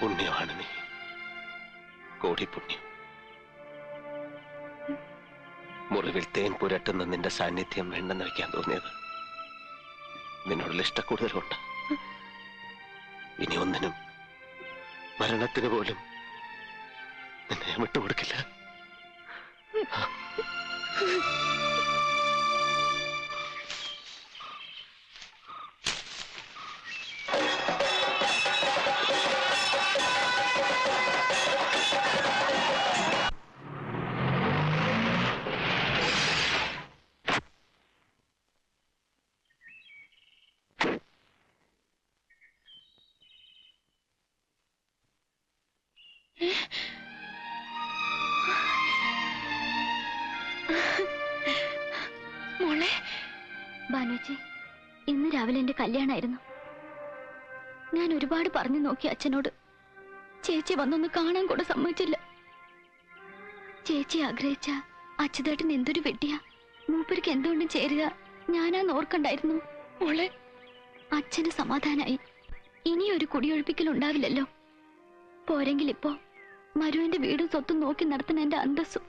പുണ്യമാണ് നീ, കോടി പുണ്യം. മുറിവിൽ തേൻ പുരട്ടുന്ന നിന്റെ സാന്നിധ്യം വേണ്ടെന്ന് വയ്ക്കാൻ തോന്നിയത് നിന്നോടുള്ള ഇഷ്ടക്കൂടുതലുണ്ട്. ഇനി ഒന്നിനും, മരണത്തിന് പോലും നിന്നെ വിട്ടുകൊടുക്കില്ല. മോളെ, ബാനുജി, ഇന്ന് രാവിലെ എന്റെ കല്യാണമായിരുന്നു. ഞാൻ ഒരുപാട് പറഞ്ഞു നോക്കി അച്ഛനോട്. ചേച്ചി വന്നൊന്ന് കാണാൻ കൂടെ സമ്മതിച്ചില്ല. ചേച്ചി ആഗ്രഹിച്ച അച്യുതേട്ടൻ എന്തൊരു വെട്ടിയാ, മൂപ്പർക്ക് എന്തുകൊണ്ടും ചേരുക ഞാനാന്ന് ഓർക്കണ്ടായിരുന്നു. മോളെ, അച്ഛന് സമാധാനായി. ഇനിയൊരു കുടിയൊഴിപ്പിക്കൽ ഉണ്ടാവില്ലല്ലോ. പോരെങ്കിൽ ഇപ്പോ മരുവിന്റെ വീടും സ്വത്തും നോക്കി നടത്തുന്ന എന്റെ അന്തസ്സും.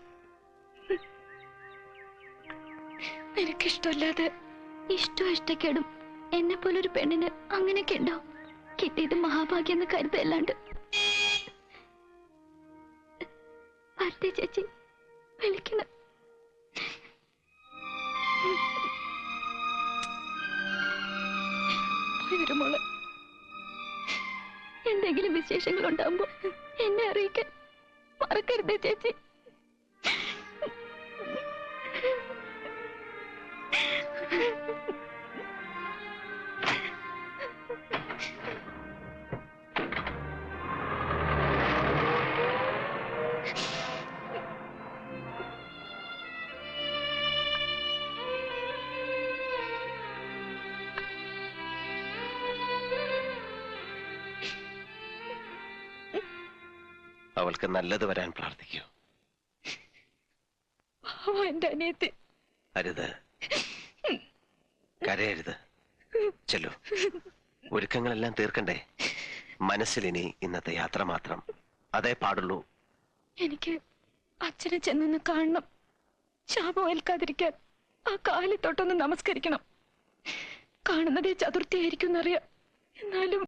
നിനക്കിഷ്ടമല്ലാതെ ഇഷ്ടവും ഇഷ്ടക്കേടും എന്നെ പോലൊരു പെണ്ണിന് അങ്ങനെയൊക്കെ ഉണ്ടോ? കിട്ടിയത് മഹാഭാഗ്യം എന്ന് കരുതല്ലാണ്ട്. ഭാരതി ചേച്ചി വിളിക്കണം. മോളെ, എന്തെങ്കിലും വിശേഷങ്ങൾ ഉണ്ടാകുമ്പോ എന്നെ അറിയിക്കാൻ മറക്കരുതേ ചേച്ചി. അവൾക്ക് നല്ലത് വരാൻ പ്രാർത്ഥിക്കൂ. എന്റെ അനിയത്തി. അരുത്, കരയരുത്. ചെല്ലു, ഒരുക്കങ്ങളെല്ലാം തീർക്കണ്ടേ? മനസ്സിലിനി ഇന്നത്തെ യാത്ര മാത്രം, അതേ പാടുള്ളൂ. എനിക്ക് അച്ഛനെ ചെന്നൊന്ന് കാണണം. ശാപം ഏൽക്കാതിരിക്കാൻ ആ കാലിൽ തൊട്ടൊന്ന് നമസ്കരിക്കണം. കാണുന്നതേ ചതുർത്ഥിയായിരിക്കും എന്നറിയാം. എന്നാലും